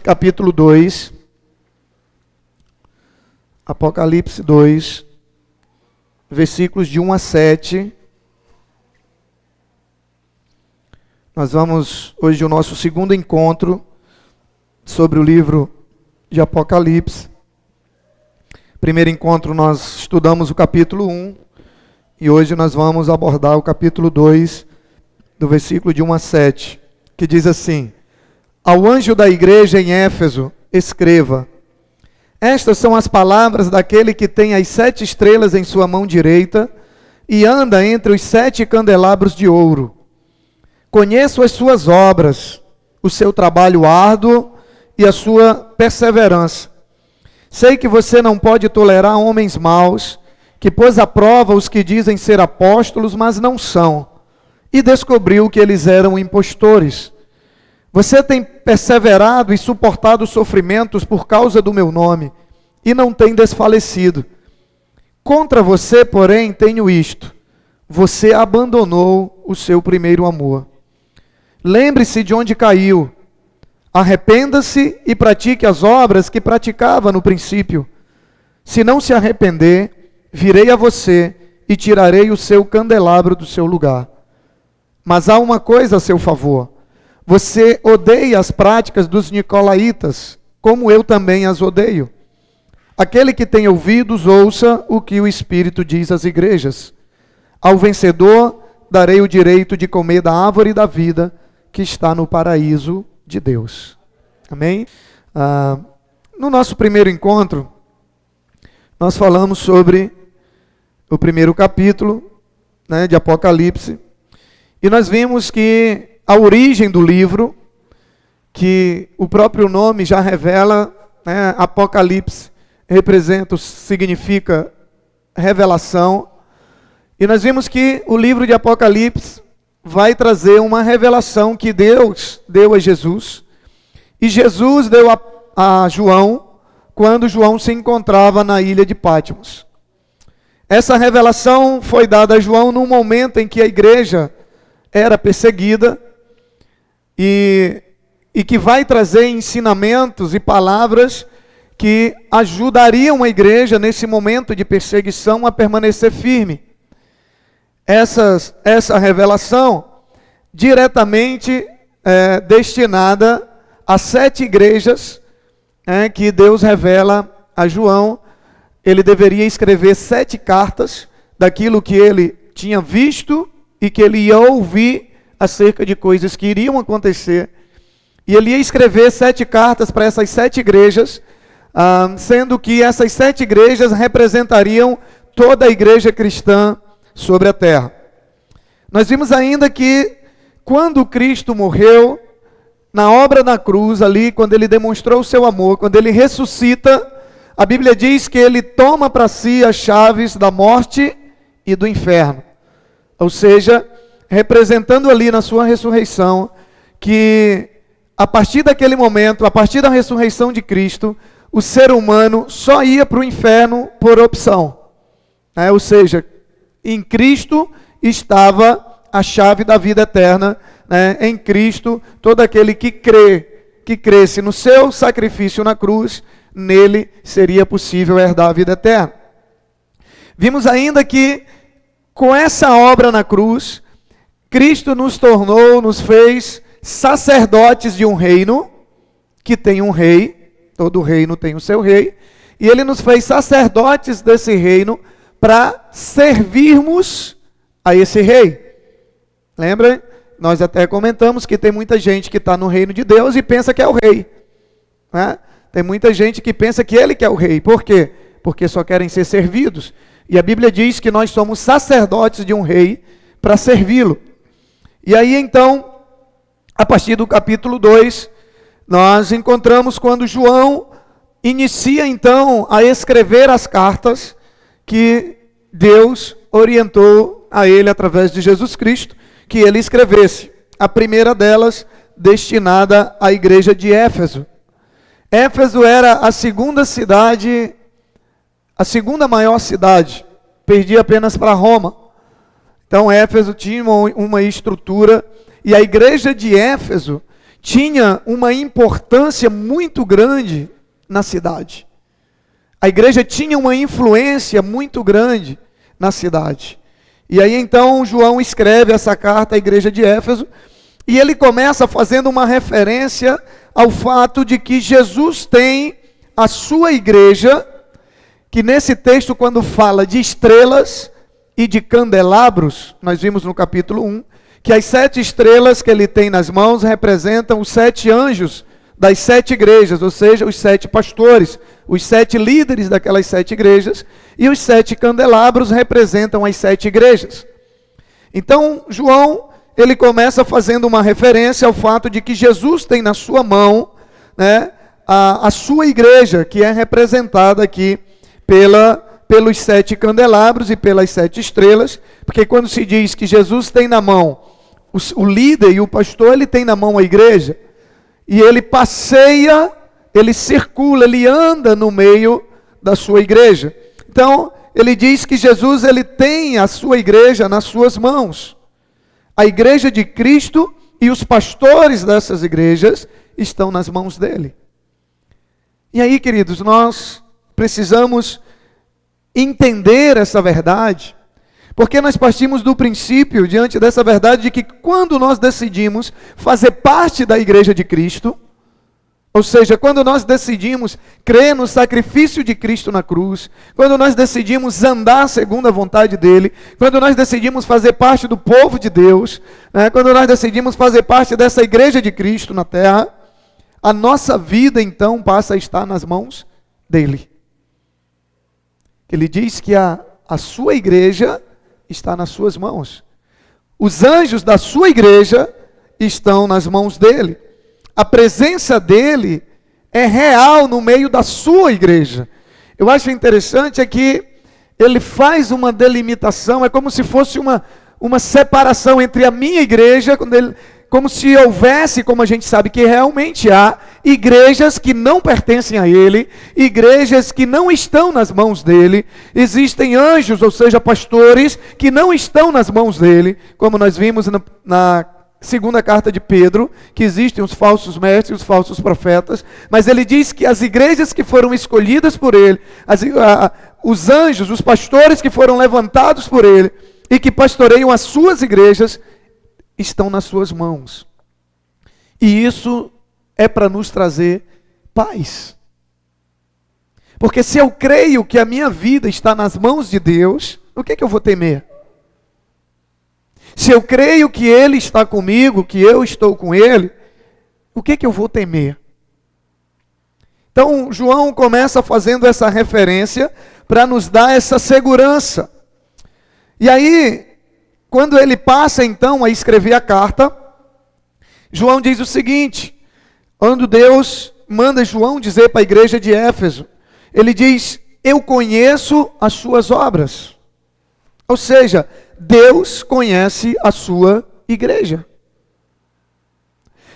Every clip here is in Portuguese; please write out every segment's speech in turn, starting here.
capítulo 2. Apocalipse 2, versículos de 1 a 7. Nós vamos hoje o nosso segundo encontro sobre o livro de Apocalipse. Primeiro encontro nós estudamos o capítulo 1 e hoje nós vamos abordar o capítulo 2, do versículo de 1 a 7, que diz assim: Ao anjo da igreja em Éfeso, escreva: Estas são as palavras daquele que tem as 7 estrelas em sua mão direita e anda entre os 7 candelabros de ouro. Conheço as suas obras, o seu trabalho árduo e a sua perseverança. Sei que você não pode tolerar homens maus, que pôs à prova os que dizem ser apóstolos, mas não são, e descobriu que eles eram impostores. Você tem perseverado e suportado sofrimentos por causa do meu nome, e não tem desfalecido. Contra você, porém, tenho isto: você abandonou o seu primeiro amor. Lembre-se de onde caiu. Arrependa-se e pratique as obras que praticava no princípio. Se não se arrepender, virei a você e tirarei o seu candelabro do seu lugar. Mas há uma coisa a seu favor: você odeia as práticas dos nicolaítas, como eu também as odeio. Aquele que tem ouvidos, ouça o que o Espírito diz às igrejas. Ao vencedor, darei o direito de comer da árvore da vida que está no paraíso de Deus. Amém? No nosso primeiro encontro, nós falamos sobre o primeiro capítulo, de Apocalipse, e nós vimos que a origem do livro, que o próprio nome já revela, Apocalipse significa revelação, e nós vimos que o livro de Apocalipse vai trazer uma revelação que Deus deu a Jesus, e Jesus deu a João, quando João se encontrava na ilha de Patmos. Essa revelação foi dada a João num momento em que a igreja era perseguida, e que vai trazer ensinamentos e palavras que ajudariam a igreja nesse momento de perseguição a permanecer firme. Essa revelação diretamente destinada a 7 igrejas que Deus revela a João. Ele deveria escrever 7 cartas daquilo que ele tinha visto e que ele ia ouvir acerca de coisas que iriam acontecer. E ele ia escrever 7 cartas para essas 7 igrejas, sendo que essas 7 igrejas representariam toda a igreja cristã sobre a terra. Nós vimos ainda que quando Cristo morreu, na obra na cruz ali, quando ele demonstrou o seu amor, quando ele ressuscita, a Bíblia diz que ele toma para si as chaves da morte e do inferno. Ou seja, representando ali na sua ressurreição, que a partir daquele momento, a partir da ressurreição de Cristo, o ser humano só ia para o inferno por opção. Ou seja, em Cristo estava a chave da vida eterna. Em Cristo, todo aquele que cresce no seu sacrifício na cruz, nele seria possível herdar a vida eterna. Vimos ainda que com essa obra na cruz, Cristo nos fez sacerdotes de um reino, que tem um rei, todo reino tem o seu rei, e ele nos fez sacerdotes desse reino para servirmos a esse rei. Lembra? Nós até comentamos que tem muita gente que está no reino de Deus e pensa que é o rei. Tem muita gente que pensa que ele que é o rei. Por quê? Porque só querem ser servidos. E a Bíblia diz que nós somos sacerdotes de um rei para servi-lo. E aí então, a partir do capítulo 2, nós encontramos quando João inicia então a escrever as cartas que Deus orientou a ele através de Jesus Cristo, que ele escrevesse. A primeira delas destinada à igreja de Éfeso. Éfeso era a segunda maior cidade, perdia apenas para Roma. Então Éfeso tinha uma estrutura, e a igreja de Éfeso tinha uma importância muito grande na cidade. A igreja tinha uma influência muito grande na cidade. E aí então João escreve essa carta à igreja de Éfeso, e ele começa fazendo uma referência ao fato de que Jesus tem a sua igreja, que nesse texto, quando fala de estrelas e de candelabros, nós vimos no capítulo 1, que as 7 estrelas que ele tem nas mãos representam os 7 anjos das 7 igrejas, ou seja, os 7 pastores, os 7 líderes daquelas 7 igrejas, e os 7 candelabros representam as 7 igrejas. Então, João, ele começa fazendo uma referência ao fato de que Jesus tem na sua mão, né, a sua igreja, que é representada aqui pelos 7 candelabros e pelas 7 estrelas, porque quando se diz que Jesus tem na mão o líder e o pastor, ele tem na mão a igreja, e ele passeia, ele circula, ele anda no meio da sua igreja. Então, ele diz que Jesus, ele tem a sua igreja nas suas mãos. A igreja de Cristo e os pastores dessas igrejas estão nas mãos dele. E aí, queridos, nós precisamos entender essa verdade, porque nós partimos do princípio, diante dessa verdade, de que quando nós decidimos fazer parte da igreja de Cristo, ou seja, quando nós decidimos crer no sacrifício de Cristo na cruz, quando nós decidimos andar segundo a vontade dele, quando nós decidimos fazer parte do povo de Deus, né, quando nós decidimos fazer parte dessa igreja de Cristo na terra, a nossa vida então passa a estar nas mãos dele. Ele diz que a sua igreja está nas suas mãos. Os anjos da sua igreja estão nas mãos dele. A presença dele é real no meio da sua igreja. Eu acho interessante é que ele faz uma delimitação, é como se fosse uma separação entre a minha igreja, como se houvesse, como a gente sabe que realmente há, igrejas que não pertencem a ele, igrejas que não estão nas mãos dele, existem anjos, ou seja, pastores, que não estão nas mãos dele, como nós vimos na segunda carta de Pedro, que existem os falsos mestres, os falsos profetas, mas ele diz que as igrejas que foram escolhidas por ele, os anjos, os pastores que foram levantados por ele, e que pastoreiam as suas igrejas, estão nas suas mãos. E isso é para nos trazer paz. Porque se eu creio que a minha vida está nas mãos de Deus, o que eu vou temer? Se eu creio que Ele está comigo, que eu estou com Ele, o que eu vou temer? Então, João começa fazendo essa referência para nos dar essa segurança. E aí, quando ele passa então a escrever a carta, João diz o seguinte, quando Deus manda João dizer para a igreja de Éfeso, ele diz, eu conheço as suas obras. Ou seja, Deus conhece a sua igreja.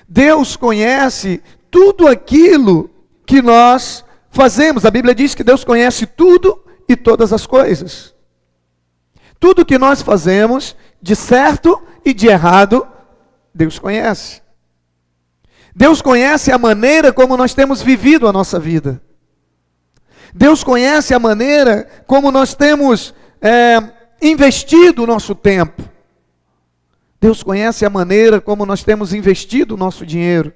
Deus conhece tudo aquilo que nós fazemos. A Bíblia diz que Deus conhece tudo e todas as coisas. Tudo que nós fazemos, de certo e de errado, Deus conhece. Deus conhece a maneira como nós temos vivido a nossa vida. Deus conhece a maneira como nós temos investido o nosso tempo. Deus conhece a maneira como nós temos investido o nosso dinheiro.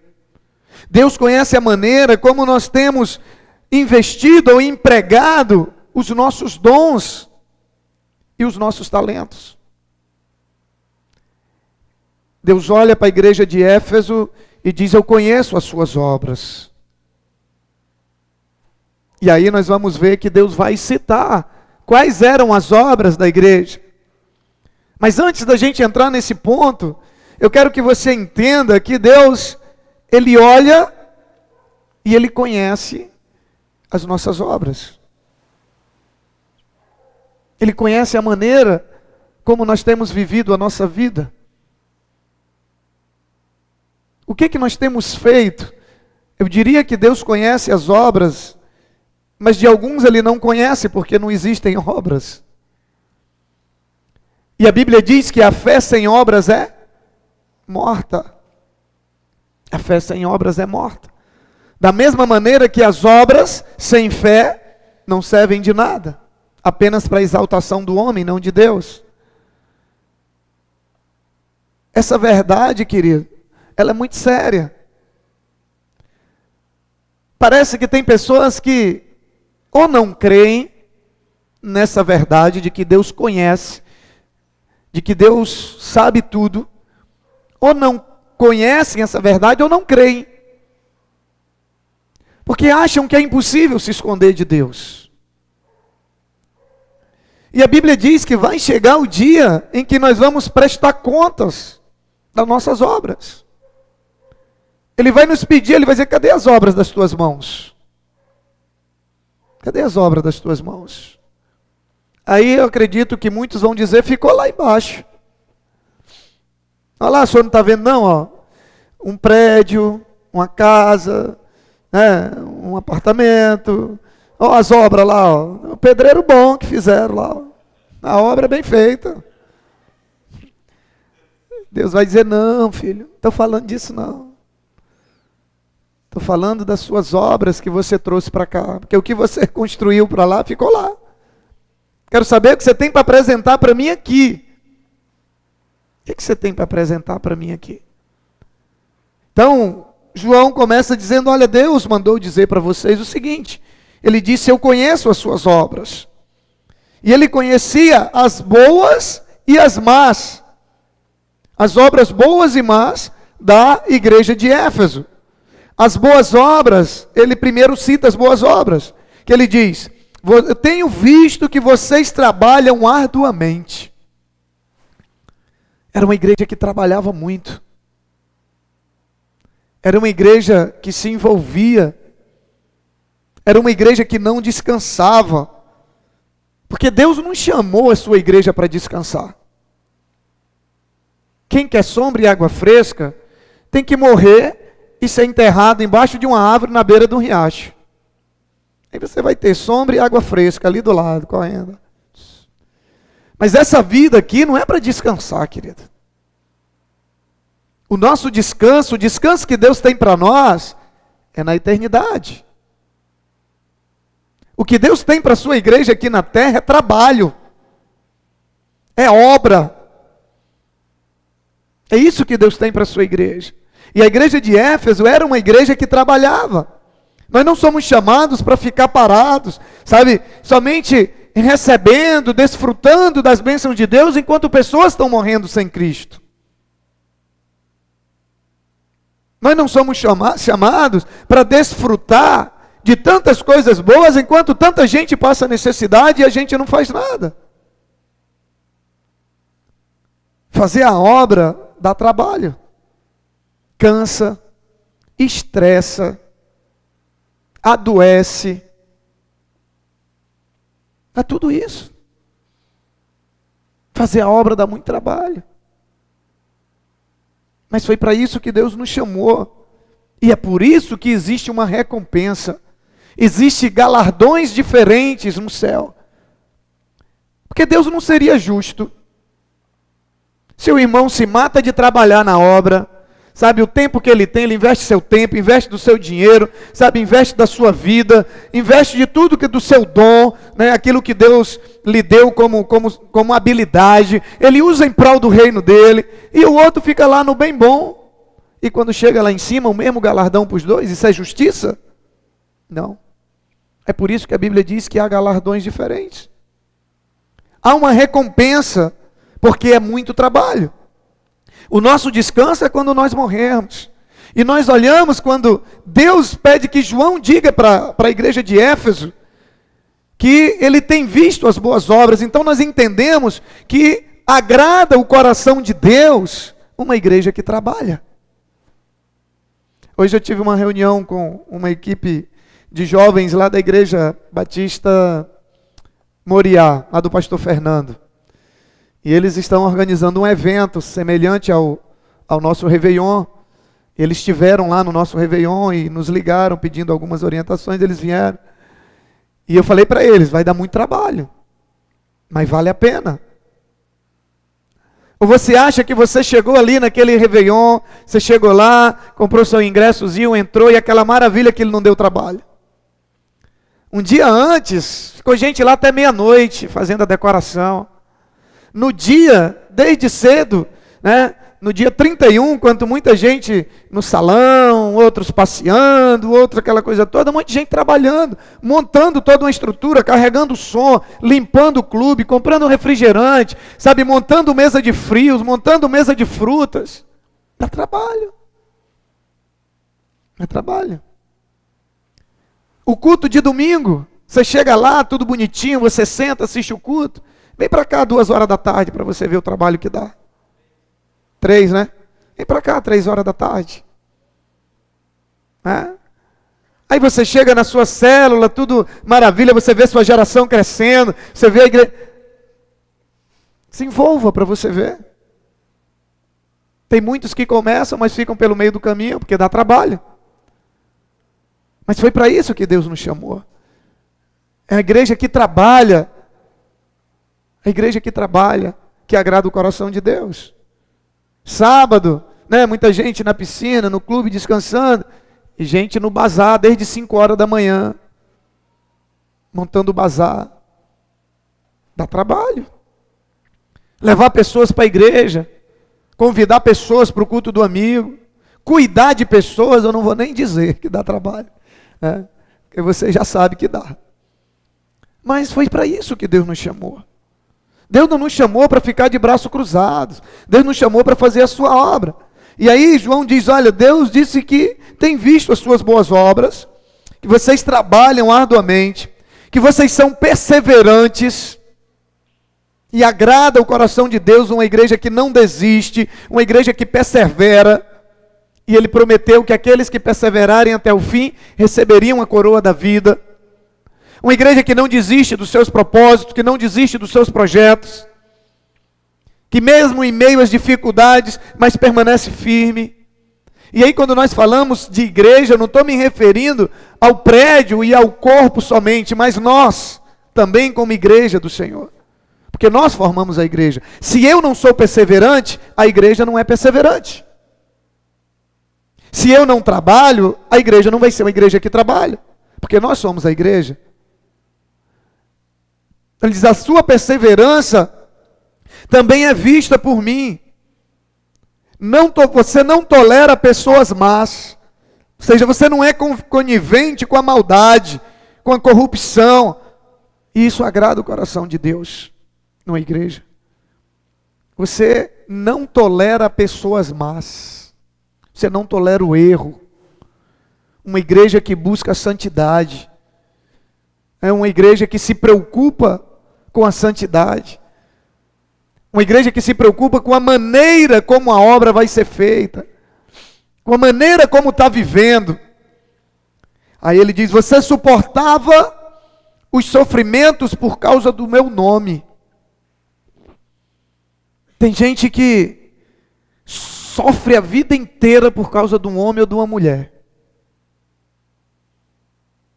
Deus conhece a maneira como nós temos investido ou empregado os nossos dons e os nossos talentos. Deus olha para a igreja de Éfeso e diz, eu conheço as suas obras. E aí nós vamos ver que Deus vai citar quais eram as obras da igreja. Mas antes da gente entrar nesse ponto, eu quero que você entenda que Deus, Ele olha e Ele conhece as nossas obras. Ele conhece a maneira como nós temos vivido a nossa vida. O que nós temos feito? Eu diria que Deus conhece as obras, mas de alguns Ele não conhece, porque não existem obras. E a Bíblia diz que a fé sem obras é morta. A fé sem obras é morta. Da mesma maneira que as obras sem fé não servem de nada, apenas para a exaltação do homem, não de Deus. Essa verdade, querido, ela é muito séria. Parece que tem pessoas que ou não creem nessa verdade de que Deus conhece, de que Deus sabe tudo, ou não conhecem essa verdade ou não creem. Porque acham que é impossível se esconder de Deus. E a Bíblia diz que vai chegar o dia em que nós vamos prestar contas das nossas obras. Ele vai nos pedir, ele vai dizer, cadê as obras das tuas mãos? Cadê as obras das tuas mãos? Aí eu acredito que muitos vão dizer, ficou lá embaixo. Olha lá, o senhor não está vendo não? Ó, um prédio, uma casa, né, um apartamento, ó, as obras lá, ó, o pedreiro bom que fizeram lá, ó, a obra é bem feita. Deus vai dizer, não filho, não estou falando disso não. Estou falando das suas obras que você trouxe para cá, porque o que você construiu para lá, ficou lá. Quero saber o que você tem para apresentar para mim aqui. O que você tem para apresentar para mim aqui? Então, João começa dizendo, olha, Deus mandou dizer para vocês o seguinte, ele disse, eu conheço as suas obras. E ele conhecia as boas e as más. As obras boas e más da igreja de Éfeso. As boas obras, ele primeiro cita as boas obras, que ele diz, eu tenho visto que vocês trabalham arduamente. Era uma igreja que trabalhava muito. Era uma igreja que se envolvia. Era uma igreja que não descansava. Porque Deus não chamou a sua igreja para descansar. Quem quer sombra e água fresca, tem que morrer e ser enterrado embaixo de uma árvore na beira de um riacho. Aí você vai ter sombra e água fresca ali do lado, correndo. Mas essa vida aqui não é para descansar, querido. O nosso descanso, o descanso que Deus tem para nós, é na eternidade. O que Deus tem para a sua igreja aqui na terra é trabalho. É obra. É isso que Deus tem para a sua igreja. E a igreja de Éfeso era uma igreja que trabalhava. Nós não somos chamados para ficar parados, sabe, somente recebendo, desfrutando das bênçãos de Deus, enquanto pessoas estão morrendo sem Cristo. Nós não somos chamados para desfrutar de tantas coisas boas, enquanto tanta gente passa necessidade e a gente não faz nada. Fazer a obra dá trabalho, cansa, estressa, adoece. É tudo isso. Fazer a obra dá muito trabalho. Mas foi para isso que Deus nos chamou. E é por isso que existe uma recompensa. Existem galardões diferentes no céu. Porque Deus não seria justo se o irmão se mata de trabalhar na obra, sabe, o tempo que ele tem, ele investe seu tempo, investe do seu dinheiro, sabe, investe da sua vida, investe de tudo que do seu dom, né, aquilo que Deus lhe deu como habilidade, ele usa em prol do reino dele, e o outro fica lá no bem bom, e quando chega lá em cima, o mesmo galardão para os dois, isso é justiça? Não. É por isso que a Bíblia diz que há galardões diferentes. Há uma recompensa, porque é muito trabalho. O nosso descanso é quando nós morrermos. E nós olhamos quando Deus pede que João diga para a igreja de Éfeso que ele tem visto as boas obras. Então nós entendemos que agrada o coração de Deus uma igreja que trabalha. Hoje eu tive uma reunião com uma equipe de jovens lá da igreja Batista Moriá, lá do pastor Fernando. E eles estão organizando um evento semelhante ao nosso Réveillon. Eles estiveram lá no nosso Réveillon e nos ligaram pedindo algumas orientações, eles vieram. E eu falei para eles, vai dar muito trabalho, mas vale a pena. Ou você acha que você chegou ali naquele Réveillon, você chegou lá, comprou seu ingressozinho, entrou e aquela maravilha que ele não deu trabalho. Um dia antes, ficou gente lá até meia-noite fazendo a decoração. No dia, desde cedo, né? No dia 31, quando muita gente no salão, outros passeando, outros aquela coisa toda, um monte de gente trabalhando, montando toda uma estrutura, carregando o som, limpando o clube, comprando refrigerante, sabe, montando mesa de frios, montando mesa de frutas. Dá trabalho. Dá trabalho. O culto de domingo, você chega lá, tudo bonitinho, você senta, assiste o culto, vem para cá 2h para você ver o trabalho que dá. 3, né? Vem para cá 3h. Aí você chega na sua célula, tudo maravilha, você vê sua geração crescendo, você vê a igreja. Se envolva para você ver. Tem muitos que começam, mas ficam pelo meio do caminho, porque dá trabalho. Mas foi para isso que Deus nos chamou. É a igreja que trabalha. A igreja que trabalha, que agrada o coração de Deus. Sábado, né, muita gente na piscina, no clube descansando, e gente no bazar desde 5h da manhã, montando o bazar. Dá trabalho. Levar pessoas para a igreja, convidar pessoas para o culto do amigo, cuidar de pessoas, eu não vou nem dizer que dá trabalho, né, porque você já sabe que dá. Mas foi para isso que Deus nos chamou. Deus não nos chamou para ficar de braços cruzados. Deus nos chamou para fazer a sua obra. E aí João diz, olha, Deus disse que tem visto as suas boas obras, que vocês trabalham arduamente, que vocês são perseverantes, e agrada o coração de Deus uma igreja que não desiste, uma igreja que persevera. E Ele prometeu que aqueles que perseverarem até o fim receberiam a coroa da vida. Uma igreja que não desiste dos seus propósitos, que não desiste dos seus projetos, que mesmo em meio às dificuldades, mas permanece firme. E aí quando nós falamos de igreja, eu não estou me referindo ao prédio e ao corpo somente, mas nós também como igreja do Senhor. Porque nós formamos a igreja. Se eu não sou perseverante, a igreja não é perseverante. Se eu não trabalho, a igreja não vai ser uma igreja que trabalha. Porque nós somos a igreja. Ele diz, a sua perseverança também é vista por mim. Você não tolera pessoas más. Ou seja, você não é conivente com a maldade, com a corrupção. E isso agrada o coração de Deus, numa igreja. Você não tolera pessoas más. Você não tolera o erro. Uma igreja que busca a santidade. É uma igreja que se preocupa com a santidade. Uma igreja que se preocupa com a maneira como a obra vai ser feita. Com a maneira como está vivendo. Aí ele diz, você suportava os sofrimentos por causa do meu nome. Tem gente que sofre a vida inteira por causa de um homem ou de uma mulher.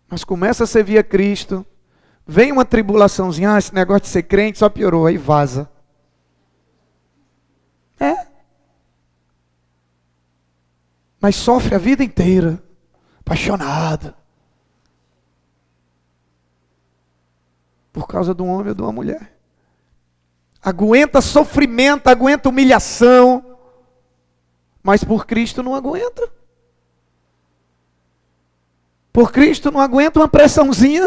Mas começa a servir a Cristo, vem uma tribulaçãozinha, esse negócio de ser crente só piorou, aí vaza. Mas sofre a vida inteira, apaixonado, por causa de um homem ou de uma mulher. Aguenta sofrimento, aguenta humilhação, mas por Cristo não aguenta. Por Cristo não aguenta uma pressãozinha,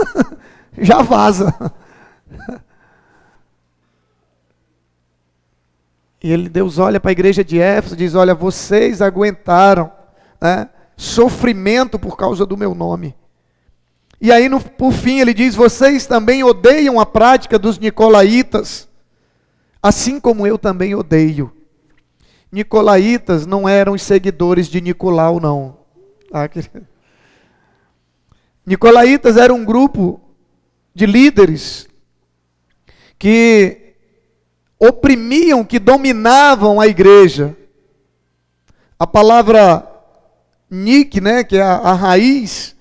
já vaza. E Deus olha para a igreja de Éfeso e diz, olha, vocês aguentaram, né, sofrimento por causa do meu nome. E aí por fim ele diz, vocês também odeiam a prática dos nicolaítas, assim como eu também odeio. Nicolaítas não eram os seguidores de Nicolau, não. Nicolaítas era um grupo de líderes que oprimiam, que dominavam a igreja. A palavra Nik, né, que é a raiz,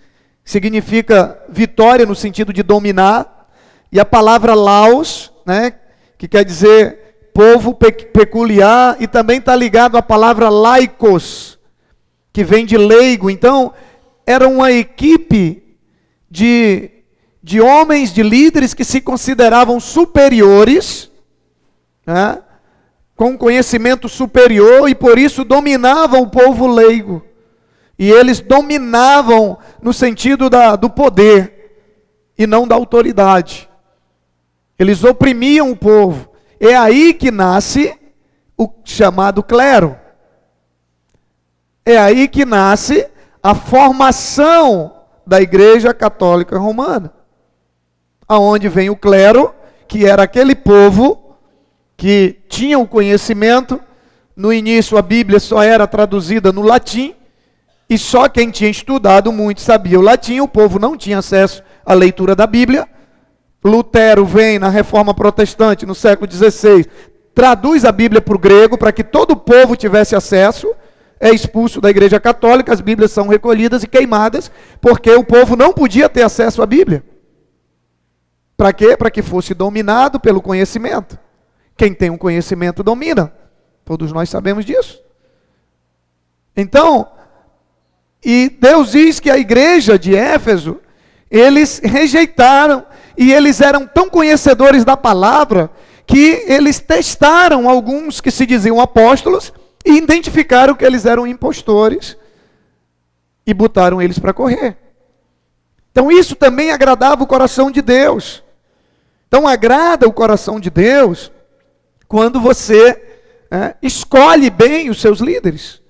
significa vitória no sentido de dominar. E a palavra Laos, né, que quer dizer povo peculiar, e também está ligado à palavra laicos, que vem de leigo. Então, era uma equipe de homens, de líderes que se consideravam superiores, né, com conhecimento superior, e por isso dominavam o povo leigo. E eles dominavam no sentido do poder, e não da autoridade. Eles oprimiam o povo. É aí que nasce o chamado clero. É aí que nasce a formação da Igreja Católica Romana. Aonde vem o clero, que era aquele povo que tinha o conhecimento. No início a Bíblia só era traduzida no latim, e só quem tinha estudado muito sabia o latim. O povo não tinha acesso à leitura da Bíblia. Lutero vem na Reforma Protestante, no século XVI, traduz a Bíblia para o grego, para que todo o povo tivesse acesso. É expulso da Igreja Católica, as Bíblias são recolhidas e queimadas, porque o povo não podia ter acesso à Bíblia. Para quê? Para que fosse dominado pelo conhecimento. Quem tem um conhecimento domina. Todos nós sabemos disso. Então, e Deus diz que a igreja de Éfeso, eles rejeitaram, e eles eram tão conhecedores da palavra, que eles testaram alguns que se diziam apóstolos, e identificaram que eles eram impostores, e botaram eles para correr. Então isso também agradava o coração de Deus. Então agrada o coração de Deus, quando você escolhe bem os seus líderes.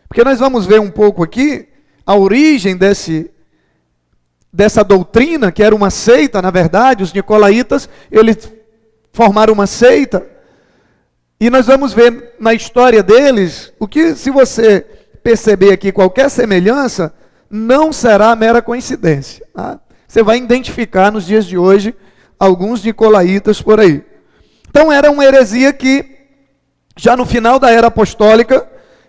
Porque nós vamos ver um pouco aqui, a origem dessa doutrina, que era uma seita, na verdade. Os nicolaítas, eles formaram uma seita, e nós vamos ver na história deles, o que, se você perceber aqui qualquer semelhança, não será mera coincidência. Tá? Você vai identificar nos dias de hoje alguns nicolaítas por aí. Então era uma heresia que, já no final da era apostólica,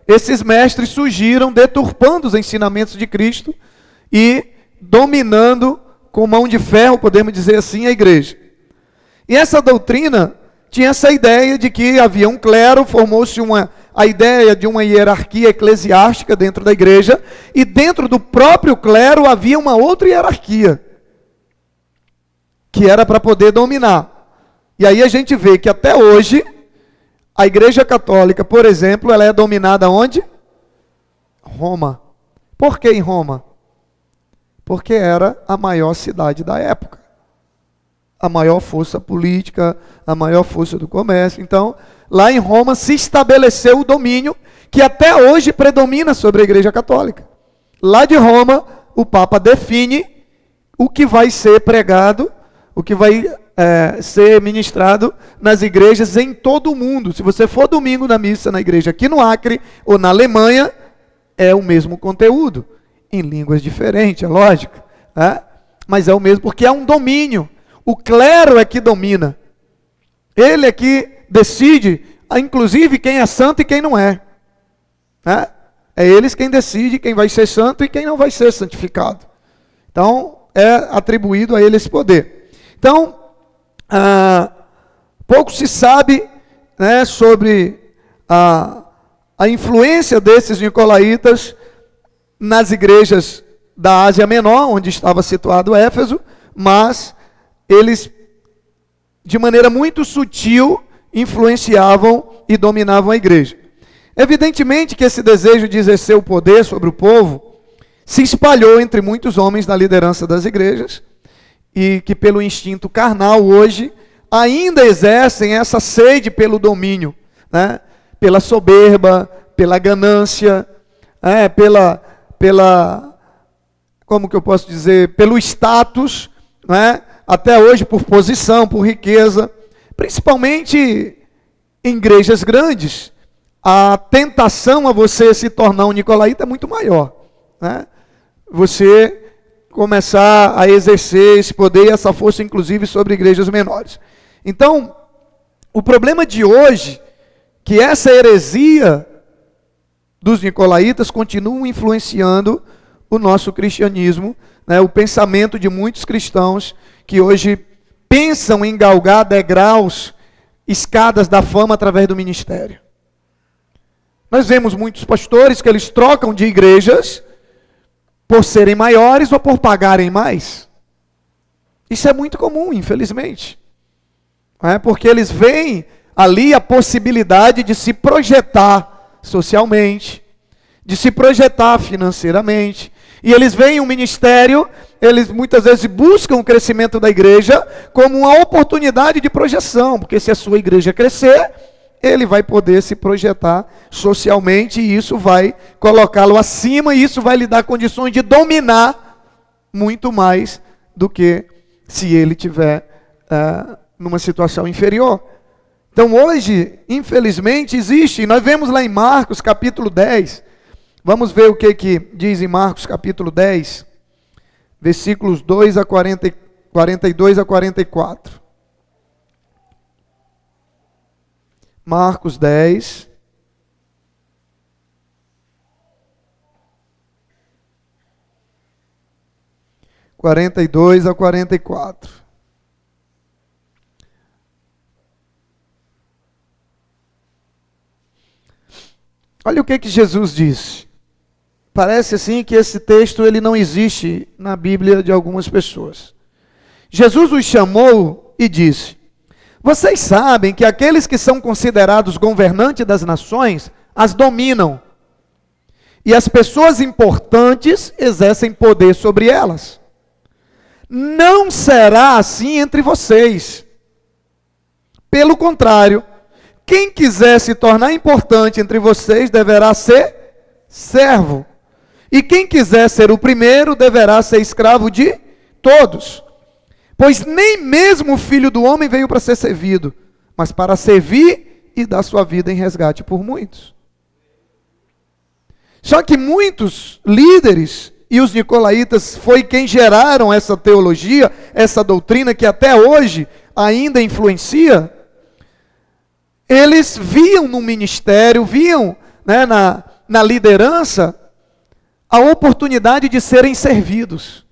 esses mestres surgiram deturpando os ensinamentos de Cristo e dominando com mão de ferro, podemos dizer assim, a igreja. E essa doutrina tinha essa ideia de que havia um clero, formou-se a ideia de uma hierarquia eclesiástica dentro da igreja, e dentro do próprio clero havia uma outra hierarquia, que era para poder dominar. E aí a gente vê que até hoje, a Igreja Católica, por exemplo, ela é dominada onde? Roma. Por que em Roma? Porque era a maior cidade da época. A maior força política, a maior força do comércio. Então, lá em Roma se estabeleceu o domínio que até hoje predomina sobre a Igreja Católica. Lá de Roma, o Papa define o que vai ser pregado, o que vai ser ministrado nas igrejas em todo o mundo. Se você for domingo na missa na igreja aqui no Acre ou na Alemanha, é o mesmo conteúdo, em línguas diferentes, é lógico, né? Mas é o mesmo, porque é um domínio. O clero é que domina. Ele é que decide, inclusive, quem é santo e quem não é. Né? É eles quem decide quem vai ser santo e quem não vai ser santificado. Então, é atribuído a ele esse poder. Então, pouco se sabe, né, sobre a influência desses nicolaítas nas igrejas da Ásia Menor, onde estava situado Éfeso, mas eles, de maneira muito sutil, influenciavam e dominavam a igreja. Evidentemente que esse desejo de exercer o poder sobre o povo se espalhou entre muitos homens na liderança das igrejas, e que pelo instinto carnal hoje ainda exercem essa sede pelo domínio, né? Pela soberba, pela ganância, como que eu posso dizer, pelo status, né? Até hoje por posição, por riqueza, principalmente em igrejas grandes, a tentação a você se tornar um nicolaíta é muito maior, né? Você começar a exercer esse poder e essa força, inclusive, sobre igrejas menores. Então, o problema de hoje, que essa heresia dos nicolaítas continua influenciando o nosso cristianismo, né? O pensamento de muitos cristãos que hoje pensam em galgar degraus escadas da fama através do ministério. Nós vemos muitos pastores que eles trocam de igrejas por serem maiores ou por pagarem mais. Isso é muito comum, infelizmente. Porque eles veem ali a possibilidade de se projetar socialmente, de se projetar financeiramente. E eles veem o ministério, eles muitas vezes buscam o crescimento da igreja como uma oportunidade de projeção, porque se a sua igreja crescer, ele vai poder se projetar socialmente e isso vai colocá-lo acima e isso vai lhe dar condições de dominar muito mais do que se ele tiver numa situação inferior. Então hoje, infelizmente, existe, e nós vemos lá em Marcos capítulo 10, vamos ver o que diz em Marcos capítulo 10, versículos 42 a 44. Marcos 10, (42 a 44). Olha o que Jesus disse. Parece assim que esse texto ele não existe na Bíblia de algumas pessoas. Jesus os chamou e disse: vocês sabem que aqueles que são considerados governantes das nações as dominam. E as pessoas importantes exercem poder sobre elas. Não será assim entre vocês. Pelo contrário, quem quiser se tornar importante entre vocês deverá ser servo. E quem quiser ser o primeiro deverá ser escravo de todos. Pois nem mesmo o Filho do Homem veio para ser servido, mas para servir e dar sua vida em resgate por muitos. Só que muitos líderes, e os nicolaítas foi quem geraram essa teologia, essa doutrina que até hoje ainda influencia, eles viam no ministério, viam na liderança, a oportunidade de serem servidos.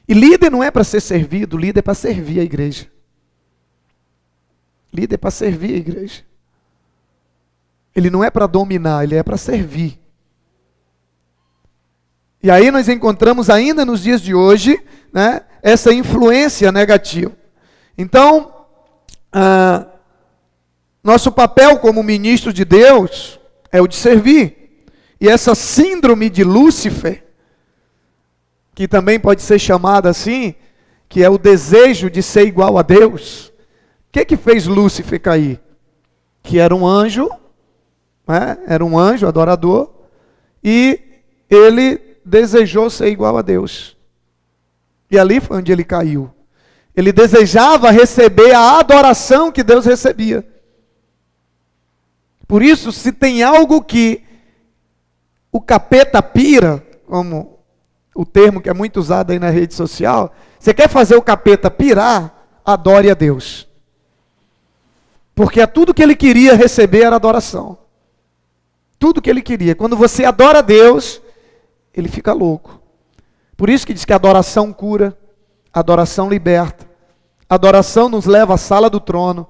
E líder não é para ser servido, líder é para servir a igreja. Líder é para servir a igreja. Ele não é para dominar, ele é para servir. E aí nós encontramos ainda nos dias de hoje, essa influência negativa. Então, nosso papel como ministro de Deus é o de servir. E essa síndrome de Lúcifer, que também pode ser chamada assim, que é o desejo de ser igual a Deus. O que fez Lúcifer cair? Que era um anjo, era um anjo adorador, e ele desejou ser igual a Deus. E ali foi onde ele caiu. Ele desejava receber a adoração que Deus recebia. Por isso, se tem algo que o capeta pira, como o termo que é muito usado aí na rede social, você quer fazer o capeta pirar, adore a Deus. Porque tudo que ele queria receber era adoração. Tudo que ele queria. Quando você adora a Deus, ele fica louco. Por isso que diz que a adoração cura, a adoração liberta, a adoração nos leva à sala do trono.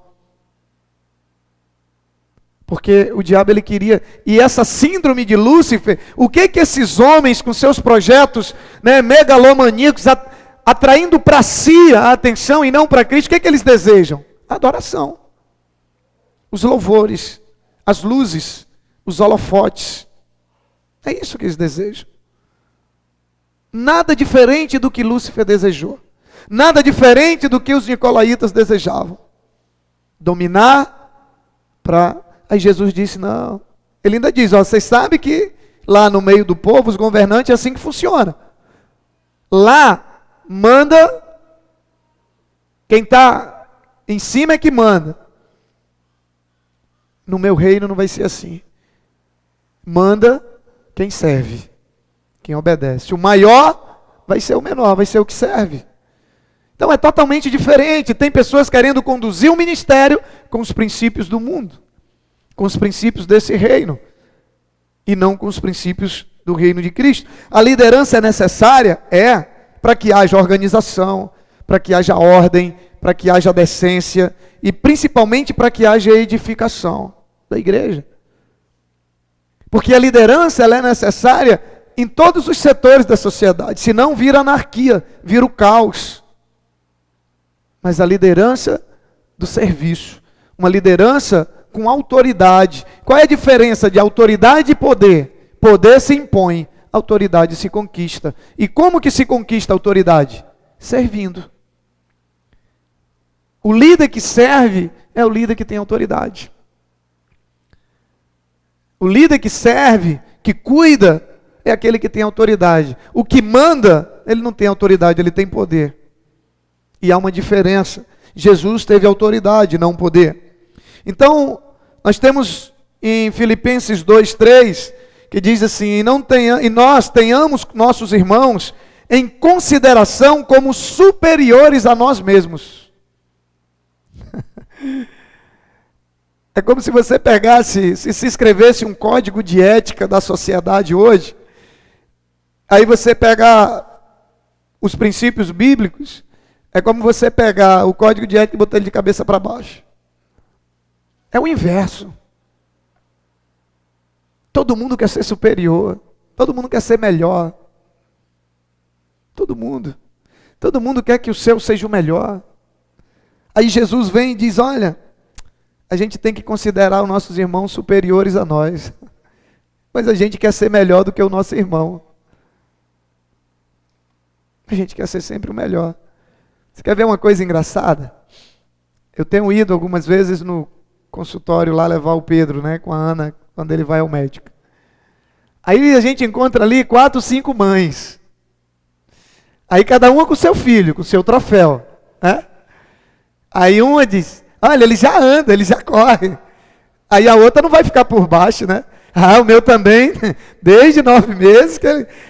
Porque o diabo ele queria, e essa síndrome de Lúcifer, o que esses homens com seus projetos megalomaníacos, atraindo para si a atenção e não para Cristo, o que eles desejam? A adoração, os louvores, as luzes, os holofotes, é isso que eles desejam. Nada diferente do que Lúcifer desejou, nada diferente do que os nicolaítas desejavam, dominar para... Aí Jesus disse, não. Ele ainda diz, vocês sabem que lá no meio do povo, os governantes, é assim que funciona. Lá, manda, quem está em cima é que manda. No meu reino não vai ser assim. Manda quem serve, quem obedece. O maior vai ser o menor, vai ser o que serve. Então é totalmente diferente. Tem pessoas querendo conduzir o ministério com os princípios do mundo, com os princípios desse reino, e não com os princípios do reino de Cristo. A liderança é necessária? É, para que haja organização, para que haja ordem, para que haja decência e principalmente para que haja edificação da igreja. Porque a liderança ela é necessária em todos os setores da sociedade, senão vira anarquia, vira o caos. Mas a liderança do serviço, uma liderança com autoridade. Qual é a diferença de autoridade e poder? Poder se impõe, autoridade se conquista. E como que se conquista a autoridade? Servindo. O líder que serve é o líder que tem autoridade. O líder que serve, que cuida, é aquele que tem autoridade. O que manda, ele não tem autoridade, ele tem poder. E há uma diferença. Jesus teve autoridade, não poder. Então, nós temos em Filipenses 2:3, que diz assim, e nós tenhamos nossos irmãos em consideração como superiores a nós mesmos. É como se você pegasse, se escrevesse um código de ética da sociedade hoje, aí você pegar os princípios bíblicos, é como você pegar o código de ética e botar ele de cabeça para baixo. É o inverso. Todo mundo quer ser superior, todo mundo quer ser melhor. Todo mundo. Todo mundo quer que o seu seja o melhor. Aí Jesus vem e diz, olha, a gente tem que considerar os nossos irmãos superiores a nós. Mas a gente quer ser melhor do que o nosso irmão. A gente quer ser sempre o melhor. Você quer ver uma coisa engraçada? Eu tenho ido algumas vezes no consultório lá levar o Pedro, né, com a Ana, quando ele vai ao médico. Aí a gente encontra ali 4, 5 mães. Aí cada uma com o seu filho, com o seu troféu, né? Aí uma diz, olha, ele já anda, ele já corre. Aí a outra não vai ficar por baixo, né? Ah, o meu também, desde 9 meses.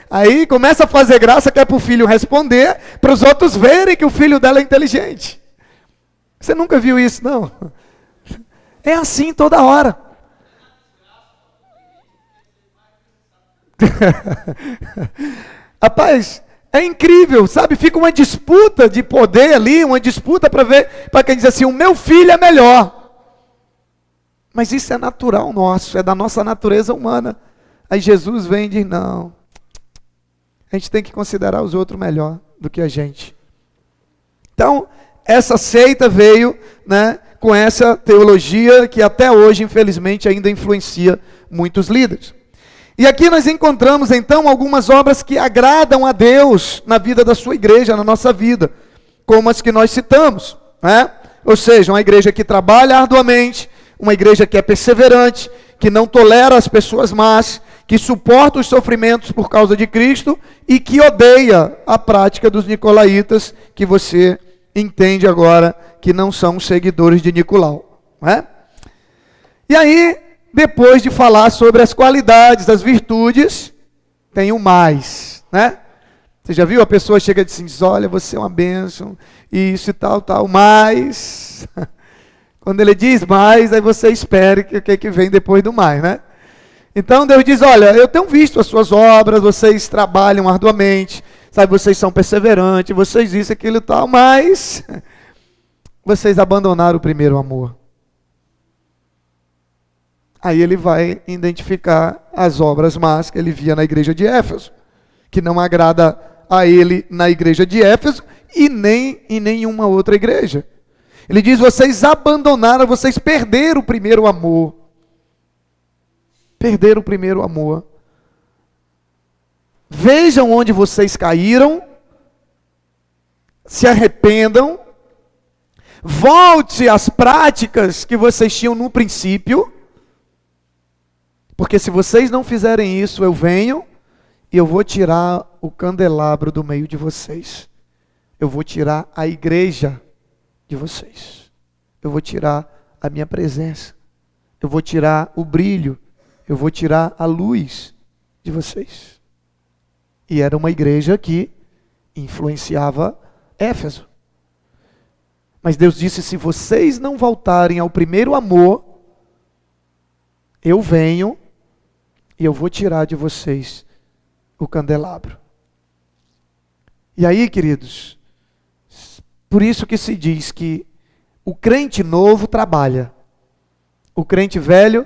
Aí começa a fazer graça, quer para o filho responder, para os outros verem que o filho dela é inteligente. Você nunca viu isso, não? É assim toda hora. Rapaz, é incrível, sabe? Fica uma disputa de poder ali, uma disputa para ver, para quem diz assim, o meu filho é melhor. Mas isso é natural nosso, é da nossa natureza humana. Aí Jesus vem e diz, não, a gente tem que considerar os outros melhor do que a gente. Então, essa seita veio, né, com essa teologia que até hoje, infelizmente, ainda influencia muitos líderes. E aqui nós encontramos, então, algumas obras que agradam a Deus na vida da sua igreja, na nossa vida, como as que nós citamos, né? Ou seja, uma igreja que trabalha arduamente, uma igreja que é perseverante, que não tolera as pessoas más, que suporta os sofrimentos por causa de Cristo e que odeia a prática dos nicolaítas, que você entende agora que não são seguidores de Nicolau, né? E aí, depois de falar sobre as qualidades, as virtudes, tem o mais, né? Você já viu? A pessoa chega e diz, olha, você é uma bênção, isso e tal, tal, mas... Quando ele diz mais, aí você espere o que vem depois do mais, né? Então Deus diz, olha, eu tenho visto as suas obras, vocês trabalham arduamente, sabe, vocês são perseverantes, vocês isso, aquilo e tal, mas vocês abandonaram o primeiro amor. Aí ele vai identificar as obras más que ele via na igreja de Éfeso, que não agrada a ele na igreja de Éfeso e nem em nenhuma outra igreja. Ele diz, vocês abandonaram, vocês perderam o primeiro amor. Perderam o primeiro amor. Vejam onde vocês caíram, se arrependam, volte às práticas que vocês tinham no princípio, porque se vocês não fizerem isso, eu venho e eu vou tirar o candelabro do meio de vocês. Eu vou tirar a igreja de vocês. Eu vou tirar a minha presença. Eu vou tirar o brilho. Eu vou tirar a luz de vocês. E era uma igreja que influenciava Éfeso. Mas Deus disse, se vocês não voltarem ao primeiro amor, eu venho e eu vou tirar de vocês o candelabro. E aí, queridos, Por isso que se diz que o crente novo trabalha, o crente velho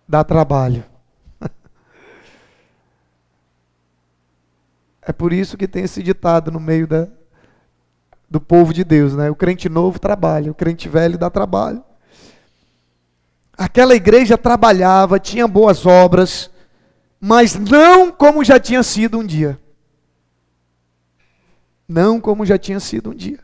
dá trabalho. É por isso que tem esse ditado no meio do povo de Deus, né? O crente novo trabalha, o crente velho dá trabalho. Aquela igreja trabalhava, tinha boas obras, mas não como já tinha sido um dia. Não como já tinha sido um dia.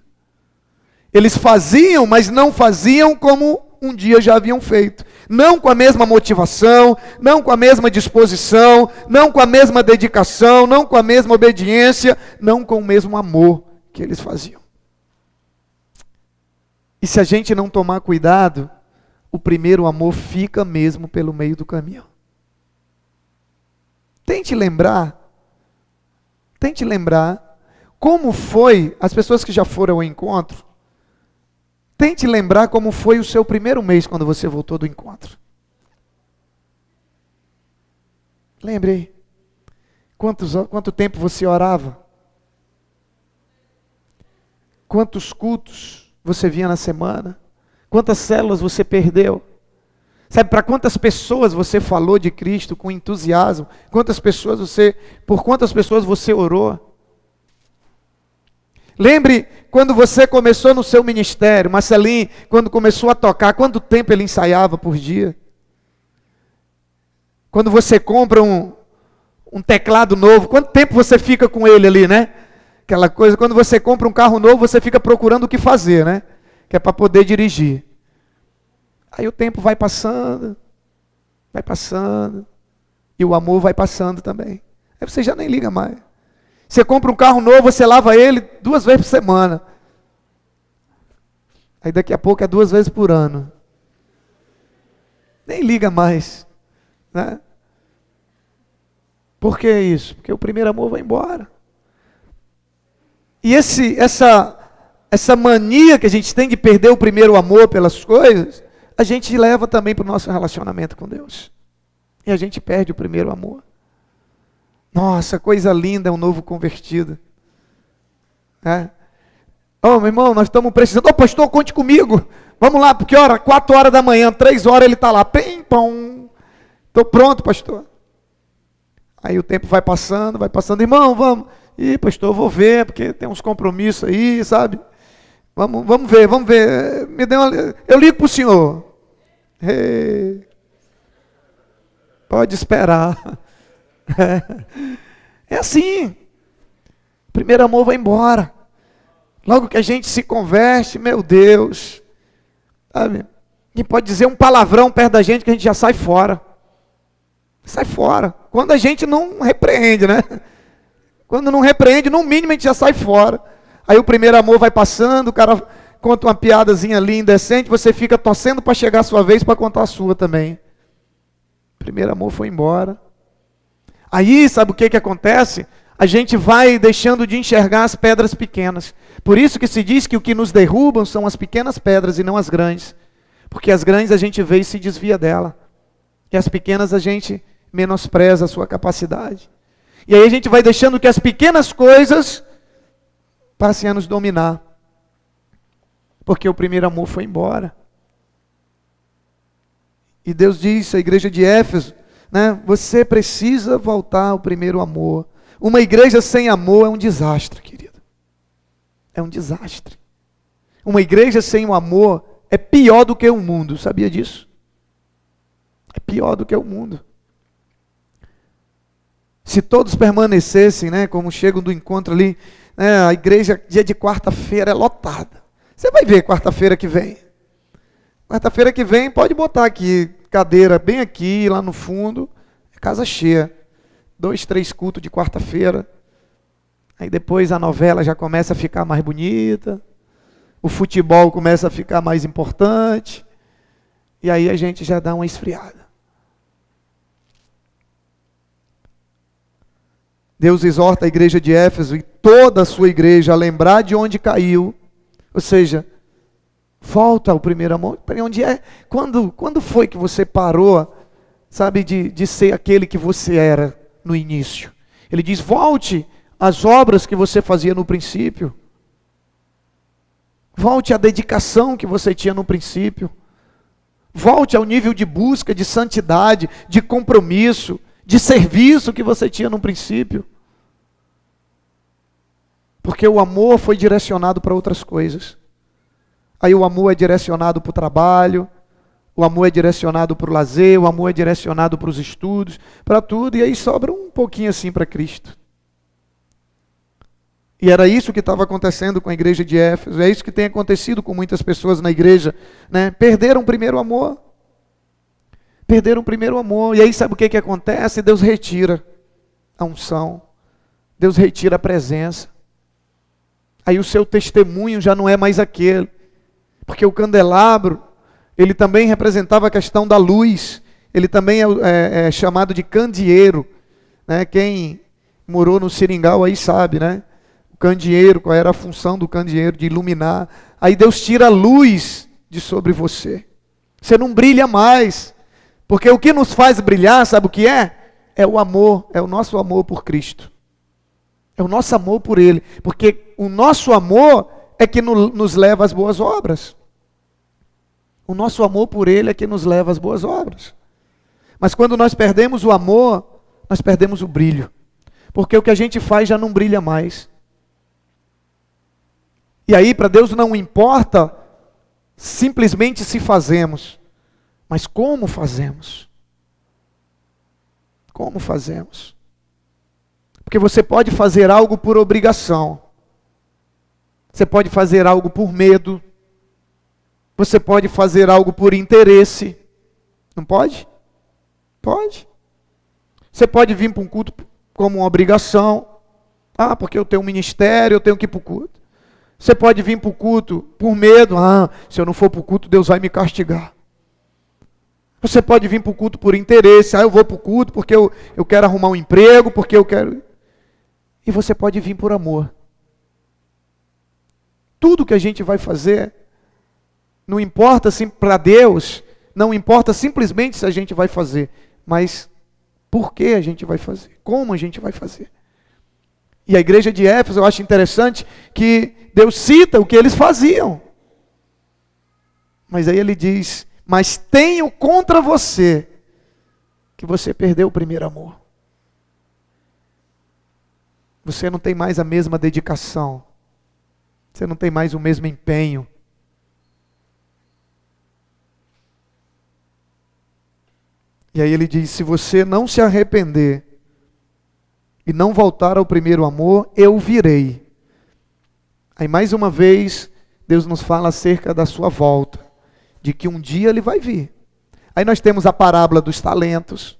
Eles faziam, mas não faziam como um dia já haviam feito. Não com a mesma motivação, não com a mesma disposição, não com a mesma dedicação, não com a mesma obediência, não com o mesmo amor que eles faziam. E se a gente não tomar cuidado, o primeiro amor fica mesmo pelo meio do caminho. Tente lembrar como foi, as pessoas que já foram ao encontro, tente lembrar como foi o seu primeiro mês quando você voltou do encontro. Lembre, quanto tempo você orava? Quantos cultos você vinha na semana? Quantas células você perdeu? Sabe, para quantas pessoas você falou de Cristo com entusiasmo? Por quantas pessoas você orou? Lembre quando você começou no seu ministério, Marcelinho, quando começou a tocar, quanto tempo ele ensaiava por dia? Quando você compra um teclado novo, quanto tempo você fica com ele ali, né? Aquela coisa, quando você compra um carro novo, você fica procurando o que fazer, né? Que é para poder dirigir. Aí o tempo vai passando, e o amor vai passando também. Aí você já nem liga mais. Você compra um carro novo, você lava ele 2 vezes por semana. Aí daqui a pouco é 2 vezes por ano. Nem liga mais, né? Por que isso? Porque o primeiro amor vai embora. E essa mania que a gente tem de perder o primeiro amor pelas coisas, a gente leva também para o nosso relacionamento com Deus. E a gente perde o primeiro amor. Nossa, coisa linda é um novo convertido. Meu irmão, nós estamos precisando. Pastor, conte comigo. Vamos lá, porque 4 horas da manhã, 3 horas ele está lá. Pim, pom. Estou pronto, pastor. Aí o tempo vai passando. Irmão, vamos. Ih, pastor, eu vou ver, porque tem uns compromissos aí, sabe? Vamos ver. Eu ligo para o senhor. Pode esperar. É assim. O primeiro amor vai embora. Logo que a gente se converte, meu Deus, sabe? Quem pode dizer um palavrão perto da gente que a gente já sai fora. Sai fora. Quando a gente não repreende, né? Quando não repreende, no mínimo a gente já sai fora. Aí o primeiro amor vai passando, o cara conta uma piadazinha ali indecente, você fica torcendo para chegar a sua vez para contar a sua também. O primeiro amor foi embora. Aí, sabe o que acontece? A gente vai deixando de enxergar as pedras pequenas. Por isso que se diz que o que nos derrubam são as pequenas pedras e não as grandes. Porque as grandes a gente vê e se desvia dela. E as pequenas a gente menospreza a sua capacidade. E aí a gente vai deixando que as pequenas coisas passem a nos dominar. Porque o primeiro amor foi embora. E Deus disse à igreja de Éfeso, né? Você precisa voltar ao primeiro amor. Uma igreja sem amor é um desastre, querido. É um desastre. Uma igreja sem o amor é pior do que o mundo, sabia disso? É pior do que o mundo. Se todos permanecessem, né, como chegam do encontro ali, né, a igreja dia de quarta-feira é lotada. Você vai ver quarta-feira que vem. Quarta-feira que vem pode botar aqui, cadeira bem aqui, lá no fundo, casa cheia. 2, 3 cultos de quarta-feira. Aí depois a novela já começa a ficar mais bonita. O futebol começa a ficar mais importante. E aí a gente já dá uma esfriada. Deus exorta a igreja de Éfeso e toda a sua igreja a lembrar de onde caiu. Ou seja, volta ao primeiro amor. Onde é? Quando foi que você parou, sabe, de ser aquele que você era no início? Ele diz, volte às obras que você fazia no princípio. Volte à dedicação que você tinha no princípio. Volte ao nível de busca, de santidade, de compromisso, de serviço que você tinha no princípio. Porque o amor foi direcionado para outras coisas. Aí o amor é direcionado para o trabalho, o amor é direcionado para o lazer, o amor é direcionado para os estudos, para tudo, e aí sobra um pouquinho assim para Cristo. E era isso que estava acontecendo com a igreja de Éfeso, é isso que tem acontecido com muitas pessoas na igreja, né? Perderam o primeiro amor. Perderam o primeiro amor, e aí sabe o que acontece? Deus retira a unção, Deus retira a presença. Aí o seu testemunho já não é mais aquele, porque o candelabro, ele também representava a questão da luz, ele também é chamado de candeeiro, né? Quem morou no Seringal aí sabe, né? O candeeiro, qual era a função do candeeiro? De iluminar. Aí Deus tira a luz de sobre você, você não brilha mais, porque o que nos faz brilhar, sabe o que é? É o amor, é o nosso amor por Cristo. É o nosso amor por Ele, porque o nosso amor é que nos leva às boas obras. O nosso amor por Ele é que nos leva às boas obras. Mas quando nós perdemos o amor, nós perdemos o brilho, porque o que a gente faz já não brilha mais. E aí para Deus não importa simplesmente se fazemos, mas como fazemos. Como fazemos? Porque você pode fazer algo por obrigação. Você pode fazer algo por medo. Você pode fazer algo por interesse. Não pode? Pode. Você pode vir para um culto como uma obrigação. Ah, porque eu tenho um ministério, eu tenho que ir para o culto. Você pode vir para o culto por medo. Ah, se eu não for para o culto, Deus vai me castigar. Você pode vir para o culto por interesse. Ah, eu vou para o culto porque eu quero arrumar um emprego, porque eu quero... E você pode vir por amor. Tudo que a gente vai fazer, não importa assim para Deus, não importa simplesmente se a gente vai fazer, mas por que a gente vai fazer, como a gente vai fazer. E a igreja de Éfeso, eu acho interessante que Deus cita o que eles faziam. Mas aí ele diz, mas tenho contra você, que você perdeu o primeiro amor. Você não tem mais a mesma dedicação. Você não tem mais o mesmo empenho. E aí ele diz, se você não se arrepender e não voltar ao primeiro amor, eu virei. Aí mais uma vez, Deus nos fala acerca da sua volta, de que um dia ele vai vir. Aí nós temos a parábola dos talentos,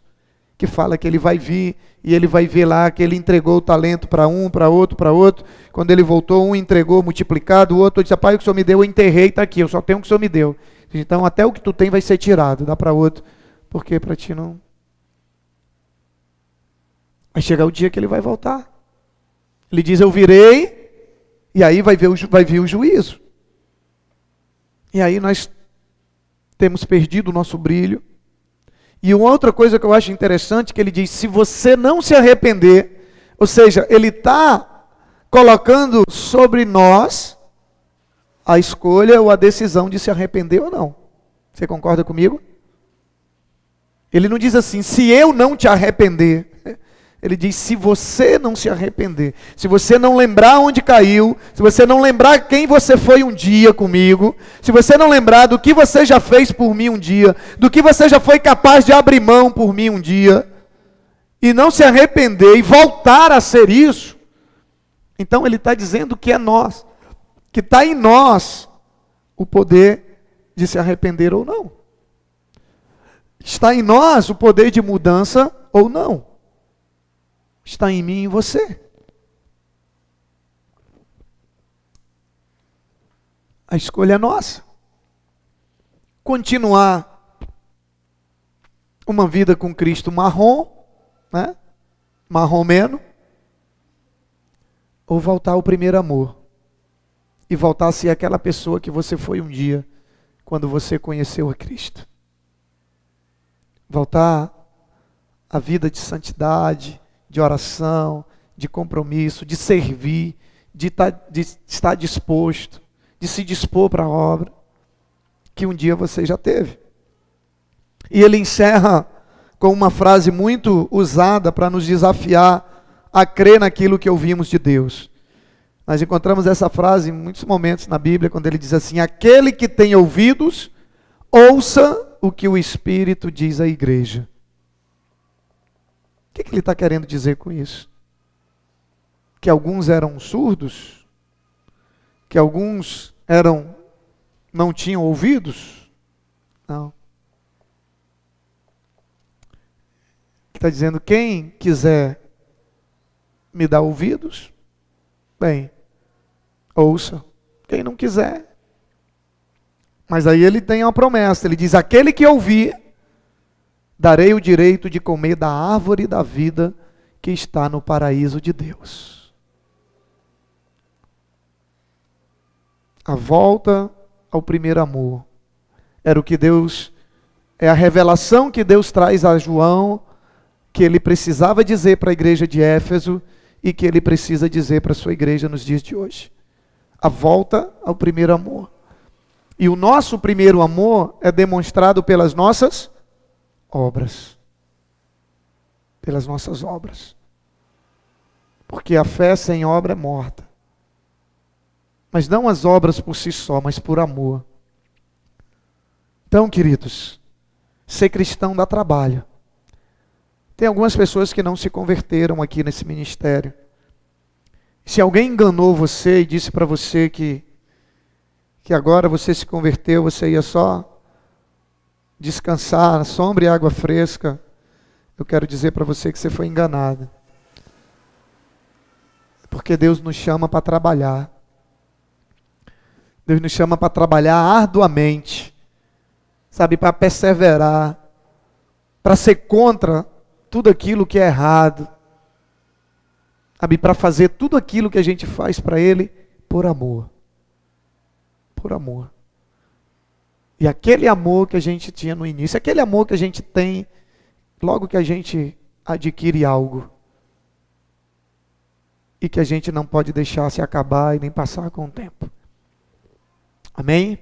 que fala que ele vai vir, e ele vai ver lá que ele entregou o talento para um, para outro, para outro. Quando ele voltou, um entregou multiplicado, o outro disse, pai, o que o Senhor me deu, eu enterrei, está aqui, eu só tenho o que o Senhor me deu. Então até o que tu tem vai ser tirado, dá para outro, porque para ti não... Vai chegar o dia que ele vai voltar. Ele diz, eu virei, e aí vai vir o juízo. E aí nós temos perdido o nosso brilho. E uma outra coisa que eu acho interessante, que ele diz, se você não se arrepender, ou seja, ele está colocando sobre nós a escolha ou a decisão de se arrepender ou não. Você concorda comigo? Ele não diz assim, se eu não te arrepender. Ele diz, se você não se arrepender, se você não lembrar onde caiu, se você não lembrar quem você foi um dia comigo, se você não lembrar do que você já fez por mim um dia, do que você já foi capaz de abrir mão por mim um dia, e não se arrepender e voltar a ser isso, então ele está dizendo que é nós, que está em nós o poder de se arrepender ou não. Está em nós o poder de mudança ou não. Está em mim e em você. A escolha é nossa. Continuar uma vida com Cristo marrom, né? Marromeno, ou voltar ao primeiro amor e voltar a ser aquela pessoa que você foi um dia quando você conheceu a Cristo. Voltar à vida de santidade, de oração, de compromisso, de servir, de estar disposto, de se dispor para a obra, que um dia você já teve. E ele encerra com uma frase muito usada para nos desafiar a crer naquilo que ouvimos de Deus. Nós encontramos essa frase em muitos momentos na Bíblia, quando ele diz assim: aquele que tem ouvidos, ouça o que o Espírito diz à igreja. O que ele está querendo dizer com isso? Que alguns eram surdos? Que alguns não tinham ouvidos? Não. Está dizendo: quem quiser me dar ouvidos, bem, ouça. Quem não quiser. Mas aí ele tem uma promessa, ele diz: aquele que ouvir, darei o direito de comer da árvore da vida que está no paraíso de Deus. A volta ao primeiro amor era o que Deus, é a revelação que Deus traz a João, que ele precisava dizer para a igreja de Éfeso e que ele precisa dizer para a sua igreja nos dias de hoje. A volta ao primeiro amor. E o nosso primeiro amor é demonstrado pelas nossas obras. Pelas nossas obras. Porque a fé sem obra é morta. Mas não as obras por si só, mas por amor. Então, queridos, ser cristão dá trabalho. Tem algumas pessoas que não se converteram aqui nesse ministério. Se alguém enganou você e disse para você que agora você se converteu, você ia só descansar na sombra e água fresca, eu quero dizer para você que você foi enganado. Porque Deus nos chama para trabalhar. Deus nos chama para trabalhar arduamente, sabe, para perseverar, para ser contra tudo aquilo que é errado, sabe, para fazer tudo aquilo que a gente faz para Ele por amor. Por amor. E aquele amor que a gente tinha no início, aquele amor que a gente tem logo que a gente adquire algo, e que a gente não pode deixar se acabar e nem passar com o tempo. Amém?